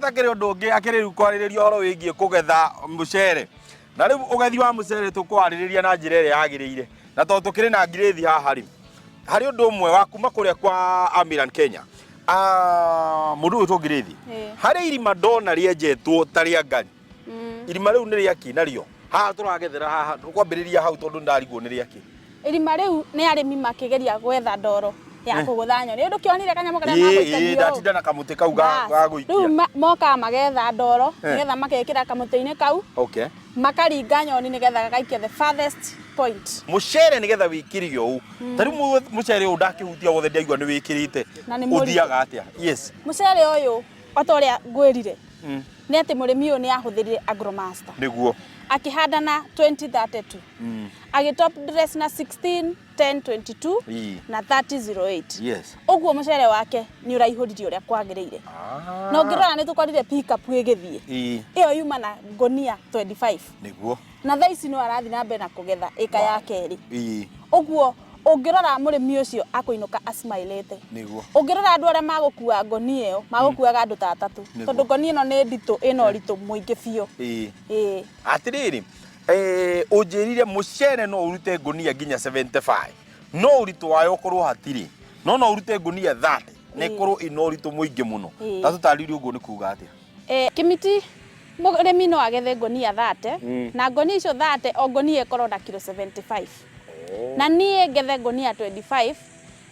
takire undu ungi akiriru kwaririria horo wigie kugetha mucere na riu ugethi wa mucere tukwariria na njira ire yagirire na to tukiri na ngirithi haha ri hari undu umwe wa kuma kuria kwa Amiran Kenya mundu uyu ngirithi hari irima ndona rienjetwo taria ngari irima riu ni riaki nario haha turagethera haha tukwambiriria hau tondu ndarigwo ni riaki irima riu ni arimi makigeria gwetha ndoro ya kugutha nyoni ndu kionire kanyamo karia maguikagio ndatinda na kamuti kau ga guikia riu moka magetha ndoro nigetha makekira kamuti-ini kau makaringa nyoni nigetha gagaikia the farthest point mucere nigetha wikirio u tariu mucere u ndakihutia wothe ndiaigua ni wikirite uthiaga atia yes mucere uyu otoria ngwirire ni ati murimi uyu ni ahuthirire Agromaster niguo akihanda na 2032 agitop dress na 16-10-22 na 30-08 yes uguo mucere wake ni uraihuririe uria kwagiriire no ngirora ni tukorire pick up igithie iyo yuma na gonia 25 niguo na thaici no arathi na mbere na kugetha eka ya keri uguo ungirora murimi ucio akuinuka asmailete niguo ungirora andu aria magukua gonia iyo magukuaga andu ta atatu tondu gonia ino ni ndito ino ritu muingi biu atiriri unjirire mucere no urute gonia nginya 75 no uritu wayo korwo hatiri no urute gonia 30 ne korwo ino ritu muingi muno tatu tariri uguo ni kuga atia kimiti murimi no agethe gonia 30 na gonia icio 30 o gonia ikorwo na kilo 75 na nie ngethe gonia 25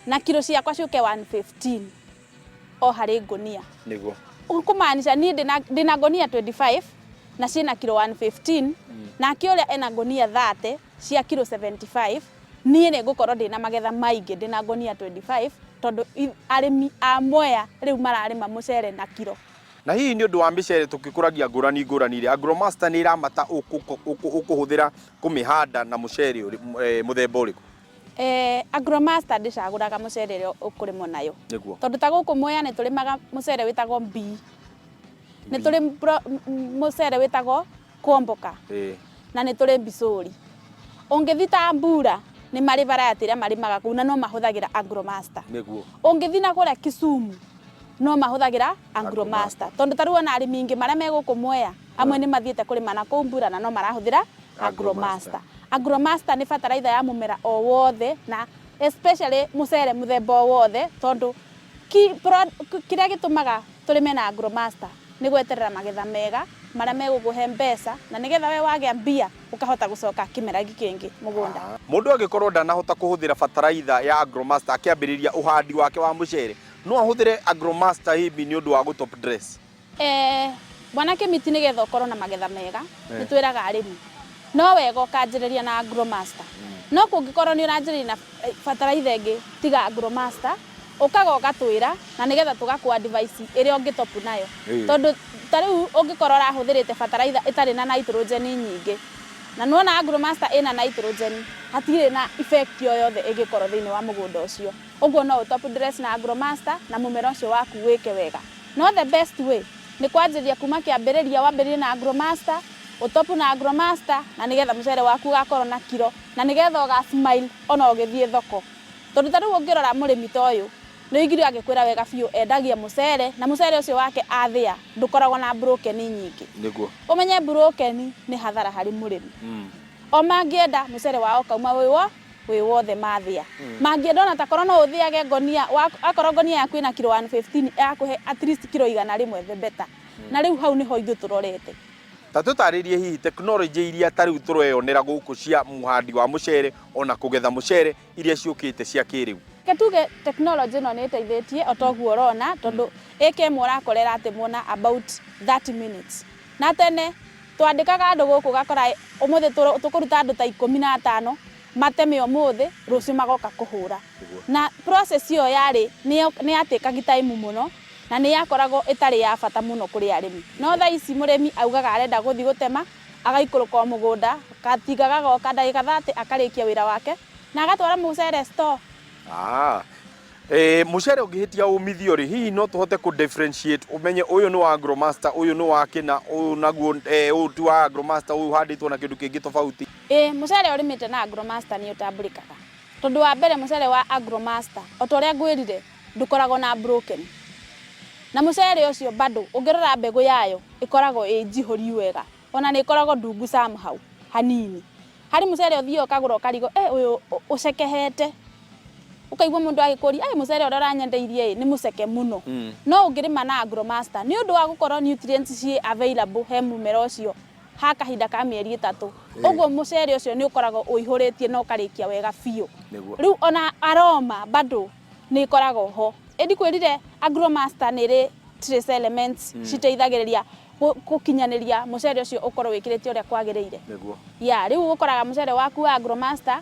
na kilo ciakwa ciuke 115 o hari gonia niguo kumaanisha nie ndina gonia 25 na ciina kilo 115 na kioria ena gonia 30 cia kilo 75 nie ne gukorwo ndina magetha maingi ndina gonia 25 tondu arimi a Mwea riu mararima mucere na kilo na hihi ni undu wa micere tukikuragia ngurani ri Agromaster ni iramata ukuhuthira kumihanda na mucere muthemba uriku Agromaster ndicaguraga mucere ri ukurimwo nayo tondu ta guku Mwea ni turimaga mucere witagwo mbi ni turi mucere witagwo Kwomboka na ni turi Mbicuri ungithita Mbura ni mari variety ria marimaga kuna no mahuthagira Agromaster niguo ungithina kuria Kisumu no mahuthagira Agromaster tondu taruo na arimi ingi maria meguku Mwea amwe ni mathiete kurima na Mbura na no marahuthira Agromaster ni fertilizer ya mumera o wothe na especially mucere muthemba o wothe tondu kiria gitumaga turime na Agromaster ni gweterera magetha mega maria megukuhe mbeca na nigetha we wagia mbia ukahota gucoka kimera gikingi mugunda mundu agikorwo ndanahota kuhuthira fertilizer ya Agromaster akiambiriria uhandi wake wa mucere no ahuthire Agromaster hibi ni undu wa gutop dress bwana kimiti nigetha ukorwo na magetha mega ni twiraga arimi no wega ukanjiriria na Agromaster no kungikorwo ni uranjiriria na fertilizer ingi tiga Agromaster ukaga ugatwira na nigetha tugakua device iri ungitop nayo tondu tariu ungikorwo rahuthirite fertilizer itari na nitrogen nyingi na nuona Agromaster ina nitrogen hatire na effect yo yothe igikorwo thiini wa mugunda ucio uguo no top dress na Agromaster na mumera ucio waku wike wega no the best way ni kwanjiria kuma kiambiriria wambiririe na Agromaster utopu na Agromaster na nigetha mucere waku gakorwo na kilo na nigetha uga smile ona ugithie thoko tondu tariu ungirora murimi toyu no igirio agikwira wega biu endagia mucere na mucere ucio wake athia ndukoragwo na broken nyingi niguo umenye broken ni hathara hari murimi o mangienda mucere wao kauma wi wothe mathia mangienda ona takorwo no uthiage gonia akorwo gonia yaku ina kilo 115 yakuhe at least kilo 100 rimwe the better na riu hau niho ithu turorete tutaririe hihi technology iria tariu tureyonera guku cia muhandi wa mucere ona kugetha mucere iria ciukite cia kiriu ketuge technology no ni iteithitie otoguo rona tondu eke murakorera ati muona about 30 minutes na tene twandikaga andu guku gakora umuthi tukuruta andu ta 15 mateme umuthi rucio magoka kuhura na process iyo yari ni atikagi time muno na ni yakoragwo itari ya bata muno kuri arimi no tha ici murimi augaga arenda guthi gutema agaikuruka mugunda katigaga goka ndagika 30 akarikia wira wake na agatwara mucere store mucere ungihitia umithio ri hihi no tuhote ku differentiate umenye uyu ni wa Agromaster uyu ni wa kina uyu naguo uyu tu wa Agromaster uyu handitwo na kindu kingi tofauti mucere urimite na Agromaster ni utambulikaga tondu wa mbere mucere wa Agromaster otoria ngwirire ndukoragwo na broken na mucere ucio bado ungirora mbegu yayo ikoragwo ijihori wega ona ni ikoragwo ndungu somehow hanini hari mucere uthio kagura karigo uyu ucekehete ukaigwa mundu agikuri mucere urora nyendeirie ni muceke muno no ungirima na Agromaster ni undu wa gukorwo nutrients ci available he mumera ucio ha kahinda ka mieri 3 uguo mucere ucio ni ukoragwo uihuritie no karikia wega biu riu ona aroma bado ni ikoragwo ho edi kwirire Agromaster ni ri trace elements citeithagiriria gukinyaniria mucere ucio ukorwo wikirite uria kwagiriire niguo riu ukoraga mucere waku wa Agromaster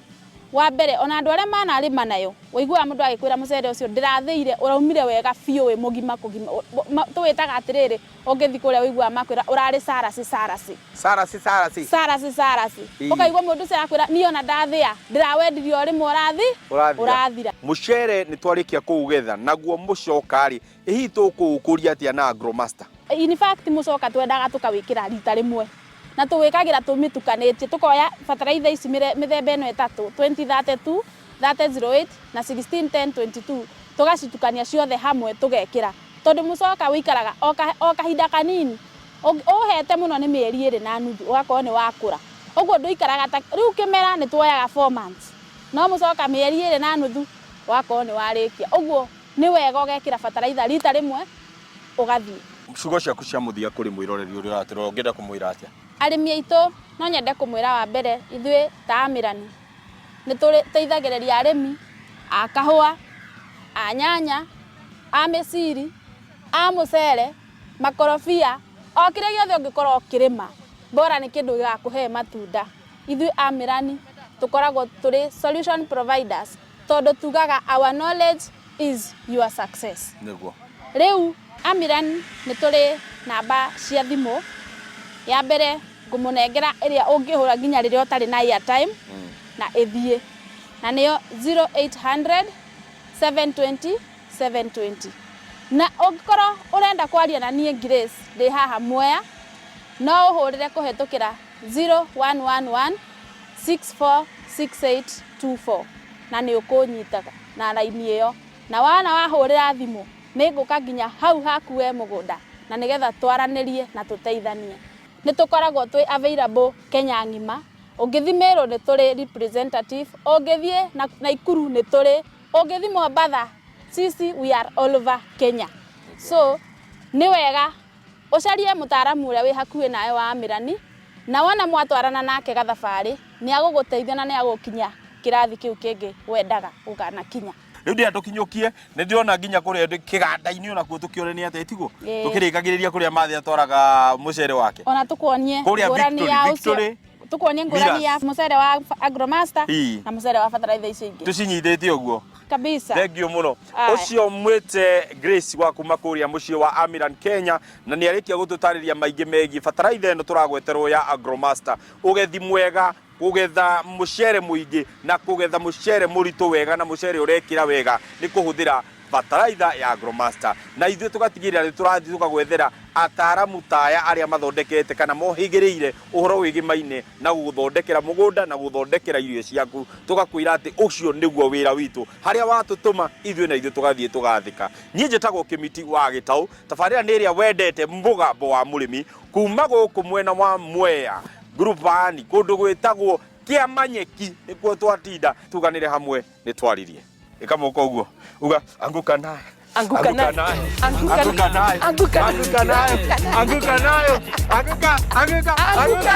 wa mbere ona andu aria manarima nayo waigua mundu agikwira mucere ucio ndirathiire uraumire wega biu wi mugima kugima tuwitaga atiriri ungithi kuria waigua makwira urari sarasi ukaigua mundu ucio akwira ni ona ndathia ndirawendirie rimwe urathira mucere ni twarikia kuugetha naguo mucokari ihi tukuukuria atia na Agromaster in fact mucoka twendaga tukawikira rita rimwe na tuwikagira tumitukanetie tukoya fertilizer ici mithemba eno etatu 2032 3008 na 161022 tugacitukania ciothe hamwe tugekira tondu mucoka wikaraga o kahinda kanini uhete muno ni mieri 2 na nuthu ugakorwo ni wakura uguo nduikaraga riu kimera ni tuoyaga 4 months no mucoka mieri 2 na nuthu ugakorwo ni warikia uguo ni wega ugekira fertilizer rita rimwe ugathie ciugo ciaku cia muthia kuri mwiroreri uria uratira ungenda kumwira atia arimi aitu no nyende kumwira wa mbere ithui ta Amirani ni tuteithagiriria arimi a kahua a nyanya a meciri a mucere makorofia o kire giothe ungikorwo ukirima bora ni kindu gia kuhe matunda ithui Amirani tukoragwo turi solution providers tondu tugaga our knowledge is your success niguo riu Amirani ni turi namba cia thimu ya mbere ngumunengera iria ungihura nginya riria utari na airtime na ithie na niyo 0800 720 720 na ungikora urenda kwaria na nie Grace ndi haha Mwea no uhurire kuhetukira 0111 646824 na ni ukunyitaga na laini iyo na wana wahurira thimu niguka nginya hau hakuwe mugunda na nigetha twaranirie na tuteithanie ni tukoragwo twi available Kenya ngima ungithimero ni turi representative ungithie na Ikuru ni turi ungithi Mombasa sisi we are all over Kenya so ni wega ucarie mutaaramu uria wi hakuhi nawe wa Amirani na wona mwatwarana nake gathabari ni aguguteithia na ni agukinya kirathi kiu kingi wendaga ukanakinya riu ndia tukinyukie ni ndiona nginya kuria kiganda-ini ona kuo tukiorenia ate tiguo tukirikagiriria kuria mathi atwaraga mucere wake ona tukuonie Victory tukuonie ngurani ya mucere wa Agromaster na mucere wa fertilizer ici ingi tucinyithite uguo kabisa thank you muno ucio mwete Grace wa kuma kuria mucie wa Amiran Kenya na ni arikia gututariria maingi megi fertilizer eno turagweterwo ya Agromaster ugethi mwega kugetha mucere muingi na kugetha mucere muritu wega na mucere urekira wega ni kuhuthira fertilizer ya Agromaster na ithuĩ tugatigirira ni turathi tukagwethera ataaramu taya aria mathondekete kana mohigiriire uhoro wigimaine na guthondekera mugunda na guthondekera irio ciaku tugakwira ati ucio niguo wira witu haria watutuma ithuĩ na ithuĩ tugathie tugathika nie njitagwo Kimiti wa Gitau tabarira ni iria wendete mbuga wa murimi kuma guku mwena wa Mwea grupani kundu gwitagwo Kiamanyeki nikuo twatinda tuganire hamwe ni twaririe ikamoko uguo uga anguka nayo anguka nayo anguka nayo anguka nayo anguka nayo anguka